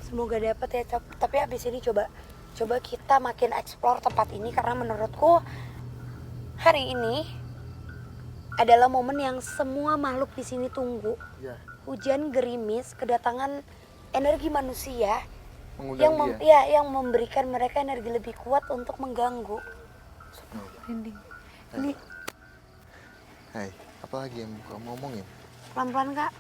Semoga dapet ya, tapi abis ini coba kita makin explore tempat ini karena menurutku hari ini adalah momen yang semua makhluk di sini tunggu. Ya. Hujan gerimis, kedatangan energi manusia Mengundang yang memberikan mereka energi lebih kuat untuk mengganggu. Merinding. Ini Hai, apa lagi yang kamu ngomongin? pelan-pelan Kak.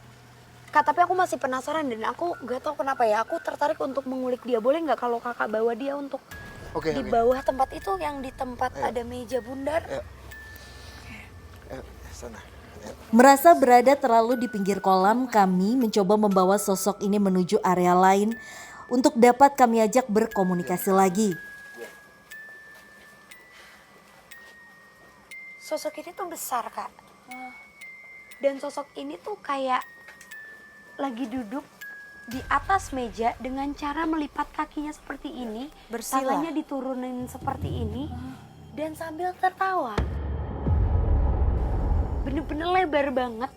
Kak, tapi aku masih penasaran dan aku gak tahu kenapa ya. Aku tertarik untuk mengulik dia. Boleh nggak kalau kakak bawa dia untuk Oke, di oke. bawah tempat itu yang di tempat Ayo. ada meja bundar? Sana. Ayo. Merasa berada terlalu di pinggir kolam, kami mencoba membawa sosok ini menuju area lain untuk dapat kami ajak berkomunikasi lagi. Sosok ini tuh besar Kak. Dan sosok ini tuh kayak lagi duduk di atas meja dengan cara melipat kakinya seperti ini. Bersila. Tangannya diturunin seperti ini. Dan sambil tertawa. Bener-bener lebar banget.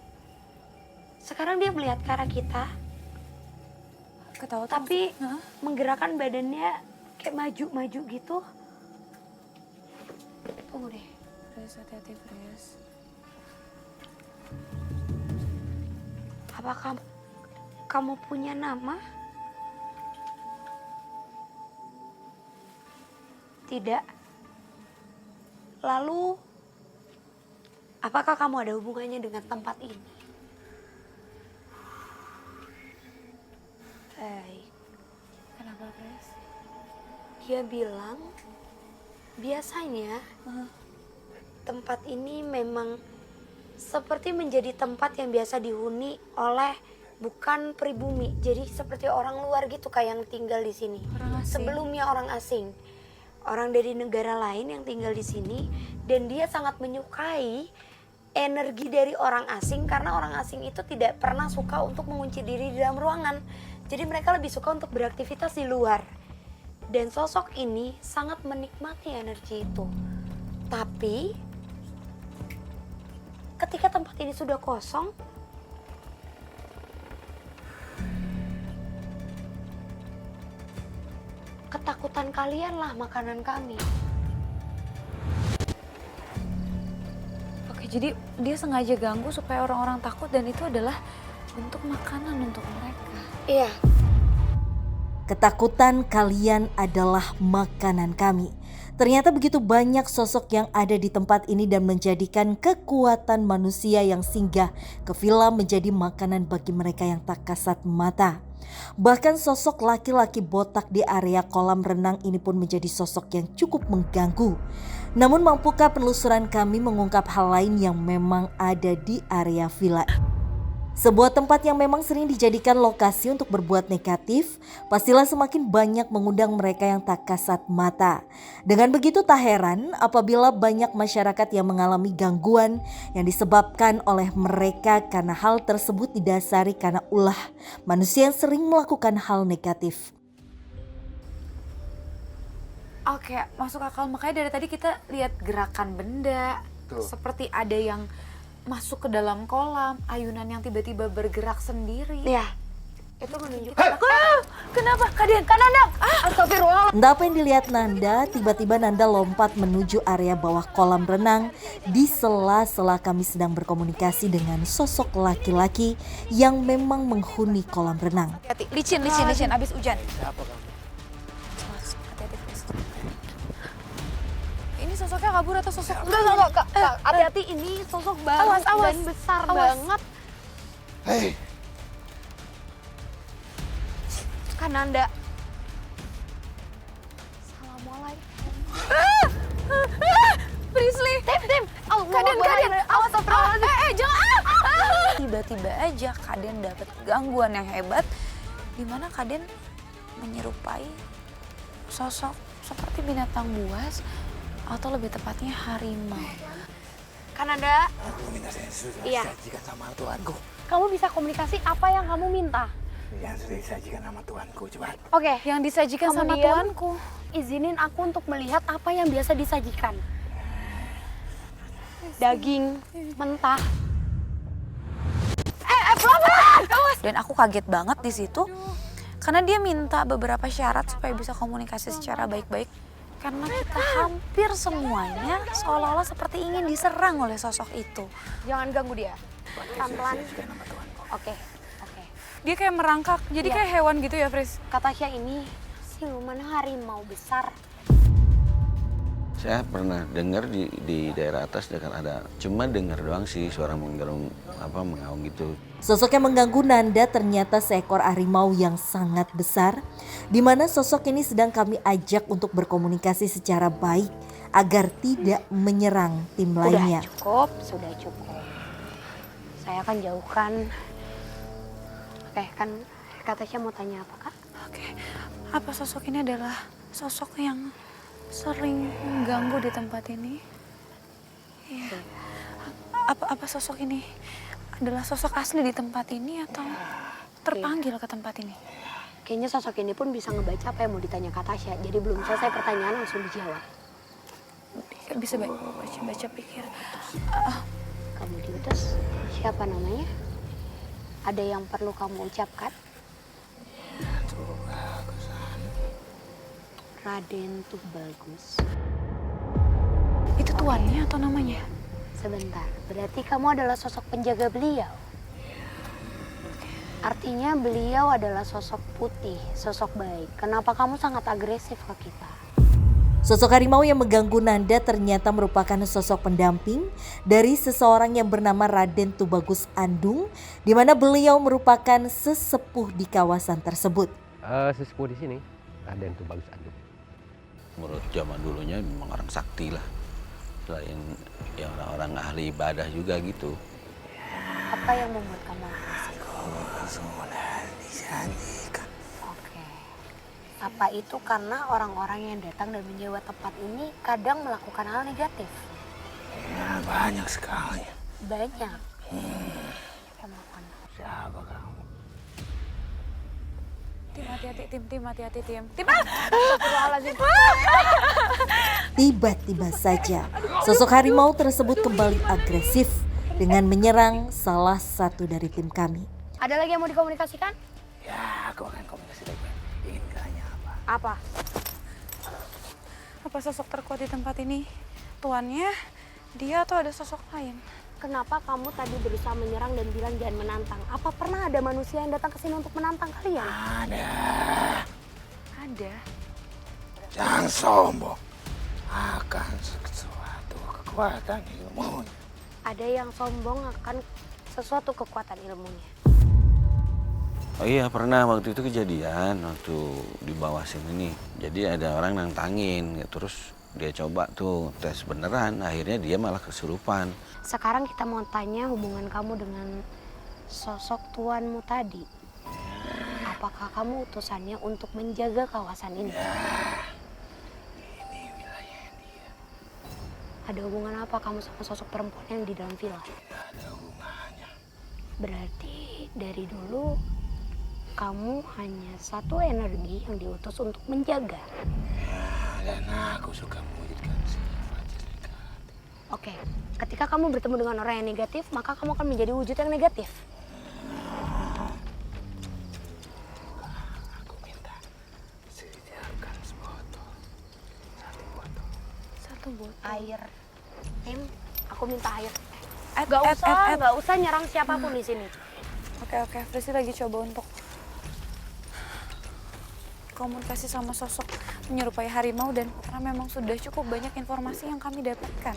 Sekarang dia melihat ke arah kita. Ketawa tuh Tapi maksud- Hah? menggerakkan badannya kayak maju-maju gitu. Tunggu deh. Fres, hati-hati Fres. Apa kamu punya nama? Tidak. Lalu, apakah kamu ada hubungannya dengan tempat ini? Baik. Kenapa Fres? Dia bilang, biasanya tempat ini memang seperti menjadi tempat yang biasa dihuni oleh bukan pribumi. Jadi seperti orang luar gitu kayak yang tinggal di sini. Orang asing. Sebelumnya orang asing. Orang dari negara lain yang tinggal di sini dan dia sangat menyukai energi dari orang asing karena orang asing itu tidak pernah suka untuk mengunci diri di dalam ruangan. Jadi mereka lebih suka untuk beraktivitas di luar. Dan sosok ini sangat menikmati energi itu. Tapi ketika tempat ini sudah kosong, ketakutan kalianlah makanan kami. Oke, jadi dia sengaja ganggu supaya orang-orang takut dan itu adalah bentuk makanan untuk mereka. Iya, Ketakutan kalian adalah makanan kami. Ternyata begitu banyak sosok yang ada di tempat ini dan menjadikan kekuatan manusia yang singgah ke villa menjadi makanan bagi mereka yang tak kasat mata. Bahkan sosok laki-laki botak di area kolam renang ini pun menjadi sosok yang cukup mengganggu. Namun mampukah penelusuran kami mengungkap hal lain yang memang ada di area villa? Sebuah tempat yang memang sering dijadikan lokasi untuk berbuat negatif, pastilah semakin banyak mengundang mereka yang tak kasat mata. Dengan begitu tak heran apabila banyak masyarakat yang mengalami gangguan yang disebabkan oleh mereka karena hal tersebut didasari karena ulah manusia yang sering melakukan hal negatif. Oke, masuk akal. Makanya dari tadi kita lihat gerakan benda. Tuh. Seperti ada yang masuk ke dalam kolam, ayunan yang tiba-tiba bergerak sendiri. iya. Itu menunjukkan Kenapa? Kadian, Nanda! astagfirullah. Entah apa yang dilihat Nanda, tiba-tiba Nanda lompat menuju area bawah kolam renang di sela-sela kami sedang berkomunikasi dengan sosok laki-laki yang memang menghuni kolam renang. Hati-hati, licin, abis hujan. Siapa kamu? Hati-hati, Fres. Ini sosoknya kabur atau sosok? Enggak, Kak. Hati-hati, ini sosok baru Awas, dan besar banget. Hei, Kananda. Assalamualaikum. Prisley! Tim. Kadian, Awas, astagfirullahaladzim. Jangan! Tiba-tiba aja Kadian dapat gangguan yang hebat, di mana Kadian menyerupai sosok seperti binatang buas atau lebih tepatnya harimau. Kananda, aku minta saya sudah Iya. disajikan sama Tuanku. kamu bisa komunikasi apa yang kamu minta? Yang sudah disajikan sama Tuanku, cepat. Oke, Yang disajikan sama Kemudian- tuanku. izinin aku untuk melihat apa yang biasa disajikan. Daging mentah. Dan aku kaget banget di situ Karena dia minta beberapa syarat supaya bisa komunikasi secara baik-baik. Karena kita hampir semuanya seolah-olah seperti ingin diserang oleh sosok itu. Jangan ganggu dia. Pelan-pelan. Oke. Dia kayak merangkak, jadi Iya. kayak hewan gitu ya, Fris? Kata Tasya ini siluman harimau besar. Saya pernah dengar di daerah atas dekat ada, cuma dengar doang sih suara menggerung mengaung gitu. Sosok yang mengganggu Nanda ternyata seekor harimau yang sangat besar, di mana sosok ini sedang kami ajak untuk berkomunikasi secara baik agar tidak menyerang tim lainnya. Sudah cukup. Saya akan jauhkan. Oke, kan Kak Tasya mau tanya apa, Kak? Oke, apa sosok ini adalah sosok yang sering mengganggu di tempat ini? Iya. Apa sosok ini adalah sosok asli di tempat ini atau terpanggil ke tempat ini? Kayaknya sosok ini pun bisa ngebaca apa yang mau ditanya Kak Tasya. Jadi belum selesai pertanyaan langsung dijawab. Bisa baca pikir. Kamu diutus, siapa namanya? Ada yang perlu kamu ucapkan? Raden Tubagus. Itu tuannya atau namanya? Sebentar, berarti kamu adalah sosok penjaga beliau. Artinya beliau adalah sosok putih, sosok baik. Kenapa kamu sangat agresif ke kita? Sosok harimau yang mengganggu Nanda ternyata merupakan sosok pendamping dari seseorang yang bernama Raden Tubagus Andung, di mana beliau merupakan sesepuh di kawasan tersebut. Sesepuh di sini, Raden Tubagus Andung. Menurut zaman dulunya memang orang sakti lah. Selain ya orang-orang ahli ibadah juga gitu. Apa yang membuat kamu agresif? Oke. Apa itu karena orang-orang yang datang dan menyewa tempat ini kadang melakukan hal negatif? Ya, banyak sekali. Banyak. Siapa melakukan? Siapa kamu? Tim hati-hati, tim hati-hati, tim. Tiba-tiba saja, sosok harimau tersebut kembali agresif dengan menyerang salah satu dari tim kami. Ada lagi yang mau dikomunikasikan? Ya, aku akan komunikasi baik-baik. Ingin tanya apa? Apa? Apa sosok terkuat di tempat ini? Tuannya, dia atau ada sosok lain? Kenapa kamu tadi berusaha menyerang dan bilang jangan menantang? Apa pernah ada manusia yang datang ke sini untuk menantang kalian? Ada. Jangan sombong. Akan sesuatu kekuatan ilmu. Ada yang sombong akan sesuatu kekuatan ilmunya. Oh iya, pernah waktu itu kejadian waktu di bawah sini nih. Jadi ada orang nantangin, ya, terus dia coba tuh tes beneran, akhirnya dia malah kesurupan. Sekarang kita mau tanya hubungan kamu dengan sosok tuanmu tadi. Apakah kamu utusannya untuk menjaga kawasan ini? Ini wilayah dia. Ada hubungan apa kamu sama sosok perempuan yang di dalam villa? Ada hubungannya. Berarti dari dulu kamu hanya satu energi yang diutus untuk menjaga. Dan aku suka mewujudkan sifat negatif. Oke, ketika kamu bertemu dengan orang yang negatif, maka kamu akan menjadi wujud yang negatif. Aku minta sediakan sebotol. Satu botol. Air. Tim, aku minta air. Ed. Gak usah nyerang siapapun di sini. Oke, Frisi lagi coba untuk komunikasi sama sosok menyerupai harimau dan karena memang sudah cukup banyak informasi yang kami dapatkan.